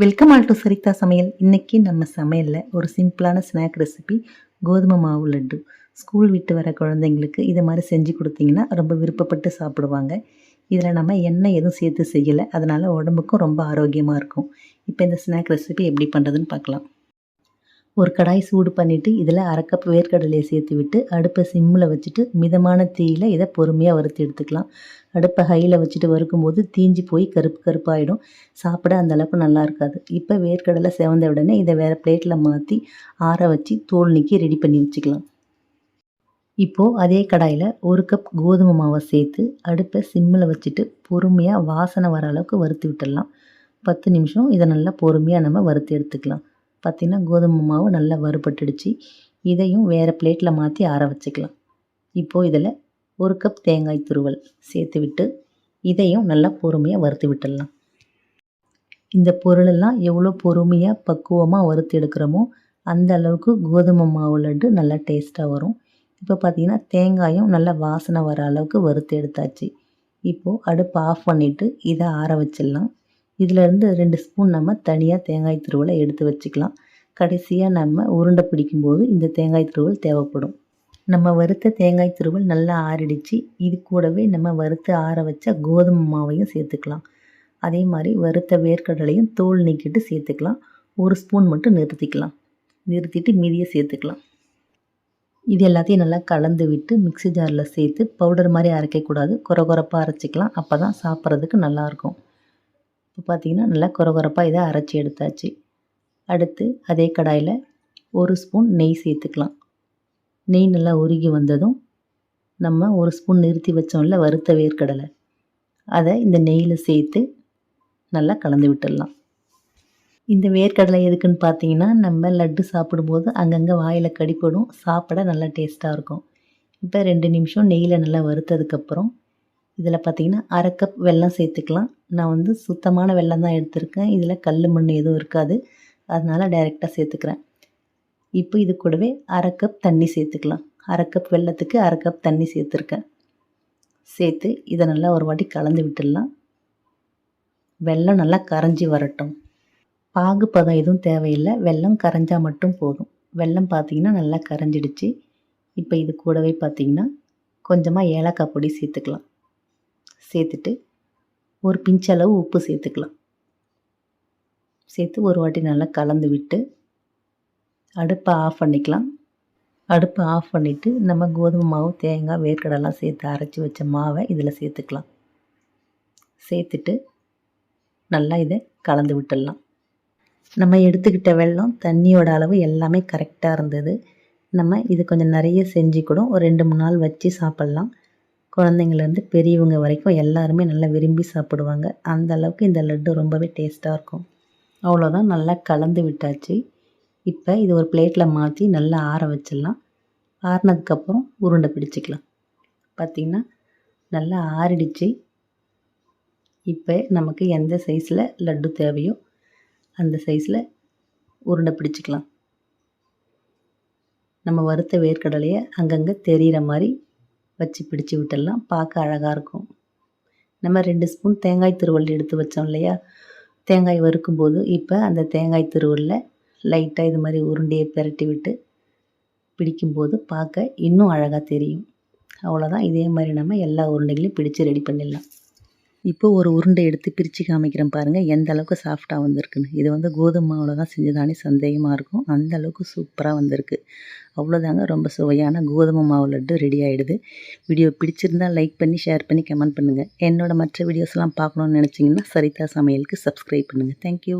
Welcome all to சரிதா சமையல். இன்றைக்கி நம்ம சமையலில் ஒரு சிம்பிளான ஸ்நாக் ரெசிபி கோதுமை மாவு லட்டு. ஸ்கூல் விட்டு வர குழந்தைங்களுக்கு இதை மாதிரி செஞ்சு கொடுத்தீங்கன்னா ரொம்ப விருப்பப்பட்டு சாப்பிடுவாங்க. இதில் நம்ம எண்ணெய் எதுவும் சேர்த்து செய்யலை, அதனால் உடம்புக்கும் ரொம்ப ஆரோக்கியமாக இருக்கும். இப்போ இந்த ஸ்நாக் ரெசிபி எப்படி பண்ணுறதுன்னு பார்க்கலாம். ஒரு கடாய் சூடு பண்ணிவிட்டு இதில் அரை கப் வேர்க்கடலையை சேர்த்து விட்டு அடுப்பை சிம்மில் வச்சுட்டு மிதமான தீயில் இதை பொறுமையாக வறுத்து எடுத்துக்கலாம். அடுப்பை ஹையில் வச்சுட்டு வறுக்கும்போது தீஞ்சு போய் கருப்பு கருப்பாகிடும், சாப்பிட அந்தளவுக்கு நல்லா இருக்காது. இப்போ வேர்க்கடலை செவந்த உடனே இதை வேறு பிளேட்டில் மாற்றி ஆற வச்சு தோல் நீக்கி ரெடி பண்ணி வச்சுக்கலாம். இப்போது அதே கடாயில் ஒரு கப் கோதுமை மாவை சேர்த்து அடுப்பை சிம்மில் வச்சுட்டு பொறுமையாக வாசனை வர அளவுக்கு வறுத்து விட்டுடலாம். 10 நிமிஷம் இதை நல்லா பொறுமையாக நம்ம வறுத்து எடுத்துக்கலாம். பார்த்திங்கன்னா கோதுமை மாவு நல்லா வறுபட்டுடுச்சு. இதையும் வேறு பிளேட்டில் மாற்றி ஆற வச்சுக்கலாம். இப்போது இதில் ஒரு கப் தேங்காய் துருவல் சேர்த்து விட்டு இதையும் நல்லா பொறுமையாக வறுத்து விட்டுடலாம். இந்த பொருளெல்லாம் எவ்வளோ பொறுமையாக பக்குவமாக வறுத்து எடுக்கிறோமோ அந்த அளவுக்கு கோதுமை மாவு லட்டு நல்லா டேஸ்ட்டாக வரும். இப்போ பார்த்திங்கன்னா தேங்காயும் நல்லா வாசனை வர அளவுக்கு வறுத்து எடுத்தாச்சு. இப்போது அடுப்பை ஆஃப் பண்ணிவிட்டு இதை ஆற வச்சிடலாம். இதிலேருந்து 2 ஸ்பூன் நம்ம தனியாக தேங்காய் துருவலை எடுத்து வச்சுக்கலாம். கடைசியாக நம்ம உருண்டை பிடிக்கும்போது இந்த தேங்காய் துருவல் தேவைப்படும். நம்ம வறுத்த தேங்காய் துருவல் நல்லா ஆறிடுச்சு. இது கூடவே நம்ம வறுத்து ஆற வச்ச கோதுமை மாவையும் சேர்த்துக்கலாம். அதே மாதிரி வறுத்த வேர்க்கடலையும் தோல் நீக்கிட்டு சேர்த்துக்கலாம். 1 ஸ்பூன் மட்டும் நிறுத்திட்டு மீதியை சேர்த்துக்கலாம். இது எல்லாத்தையும் நல்லா கலந்து விட்டு மிக்ஸி ஜாரில் சேர்த்து பவுடர் மாதிரி அரைக்கக்கூடாது, கொரகொரப்பாக அரைச்சிக்கலாம். அப்போ தான் சாப்பிட்றதுக்கு நல்லாயிருக்கும். இப்போ பார்த்திங்கன்னா நல்லா கொரகொரப்பாக இதை அரைச்சி எடுத்தாச்சு. அடுத்து அதே கடாயில் 1 ஸ்பூன் நெய் சேர்த்துக்கலாம். நெய் நல்லா உருகி வந்ததும் நம்ம 1 ஸ்பூன் நிறுத்தி வச்சோம்ல வறுத்த வேர்க்கடலை, அதை இந்த நெய்யில் சேர்த்து நல்லா கலந்து விட்டுடலாம். இந்த வேர்க்கடலை எதுக்குன்னு பார்த்தீங்கன்னா நம்ம லட்டு சாப்பிடும்போது அங்கங்கே வாயில் கடிப்படும், சாப்பிட நல்லா டேஸ்ட்டாக இருக்கும். இப்போ 2 நிமிஷம் நெய்யில் நல்லா வறுத்ததுக்கப்புறம் இதில் பார்த்திங்கன்னா அரை கப் வெல்லம் சேர்த்துக்கலாம். நான் சுத்தமான வெல்லம் தான் எடுத்திருக்கேன். இதில் கல் மண் எதுவும் இருக்காது, அதனால் டைரெக்டாக சேர்த்துக்கிறேன். இப்போ இது கூடவே அரை கப் தண்ணி சேர்த்துக்கலாம். அரை கப் வெல்லத்துக்கு அரை கப் தண்ணி சேர்த்துருக்கேன். சேர்த்து இதை நல்லா ஒரு வாட்டி கலந்து விட்டுடலாம். வெல்லம் நல்லா கரைஞ்சி வரட்டும். பாகு பதம் எதுவும் தேவையில்லை, வெல்லம் கரைஞ்சால் மட்டும் போதும். வெல்லம் பார்த்திங்கன்னா நல்லா கரைஞ்சிடுச்சு. இப்போ இது கூடவே பார்த்திங்கன்னா கொஞ்சமாக ஏலக்காய் பொடி சேர்த்துக்கலாம். சேர்த்துட்டு ஒரு பிஞ்சளவு உப்பு சேர்த்துக்கலாம். சேர்த்து ஒரு வாட்டி நல்லா கலந்து விட்டு அடுப்பை ஆஃப் பண்ணிக்கலாம். அடுப்பை ஆஃப் பண்ணிவிட்டு நம்ம கோதுமை மாவு தேங்காய் வேர்க்கடலாம் சேர்த்து அரைச்சி வச்ச மாவை இதில் சேர்த்துக்கலாம். சேர்த்துட்டு நல்லா இதை கலந்து விட்டுடலாம். நம்ம எடுத்துக்கிட்ட வெல்லம் தண்ணியோட அளவு எல்லாமே கரெக்டாக இருந்தது. நம்ம இது கொஞ்சம் நிறைய செஞ்சு கூட ஒரு 2-3 நாள் வச்சு சாப்பிட்லாம். குழந்தைங்கள்லேருந்து பெரியவங்க வரைக்கும் எல்லாருமே நல்லா விரும்பி சாப்பிடுவாங்க. அந்த அளவுக்கு இந்த லட்டு ரொம்பவே டேஸ்ட்டாக இருக்கும். அவ்வளோதான், நல்லா கலந்து விட்டாச்சு. இப்போ இது ஒரு பிளேட்டில் மாற்றி நல்லா ஆற வச்சிடலாம். ஆறினதுக்கப்புறம் உருண்டை பிடிச்சிக்கலாம். பார்த்திங்கன்னா நல்லா ஆறிடுச்சு. இப்போ நமக்கு எந்த சைஸில் லட்டு தேவையோ அந்த சைஸில் உருண்டை பிடிச்சிக்கலாம். நம்ம வறுத்த வேர்க்கடலையை அங்கங்கே தெரிகிற மாதிரி வச்சு பிடிச்சி விட்டுடலாம். பார்க்க அழகாக இருக்கும். நம்ம 2 ஸ்பூன் தேங்காய் துருவல் எடுத்து வச்சோம் இல்லையா, தேங்காய் வறுக்கும்போது இப்போ அந்த தேங்காய் துருவலில் லைட்டாக இது மாதிரி உருண்டையை பிரட்டி விட்டு பிடிக்கும்போது பார்க்க இன்னும் அழகாக தெரியும். அவ்வளோதான், இதே மாதிரி நம்ம எல்லா உருண்டைகளையும் பிடிச்சி ரெடி பண்ணிடலாம். இப்போ ஒரு உருண்டை எடுத்து பிரித்து காமிக்கிறேன் பாருங்கள், எந்த அளவுக்கு சாஃப்டாக வந்திருக்குன்னு. இது கோதுமை மாவில் தான் செஞ்சதானே சந்தேகமாக இருக்கும், அந்த அளவுக்கு சூப்பராக வந்திருக்கு. அவ்வளோதாங்க, ரொம்ப சுவையான கோதுமை மாவு லட்டு ரெடி ஆகிடுது. வீடியோ பிடிச்சிருந்தால் லைக் பண்ணி ஷேர் பண்ணி கமெண்ட் பண்ணுங்கள். என்னோடய மற்ற வீடியோஸ்லாம் பார்க்கணுன்னு நினச்சிங்கன்னா சரிதா சமையலுக்கு சப்ஸ்கிரைப் பண்ணுங்கள். தேங்க்யூ.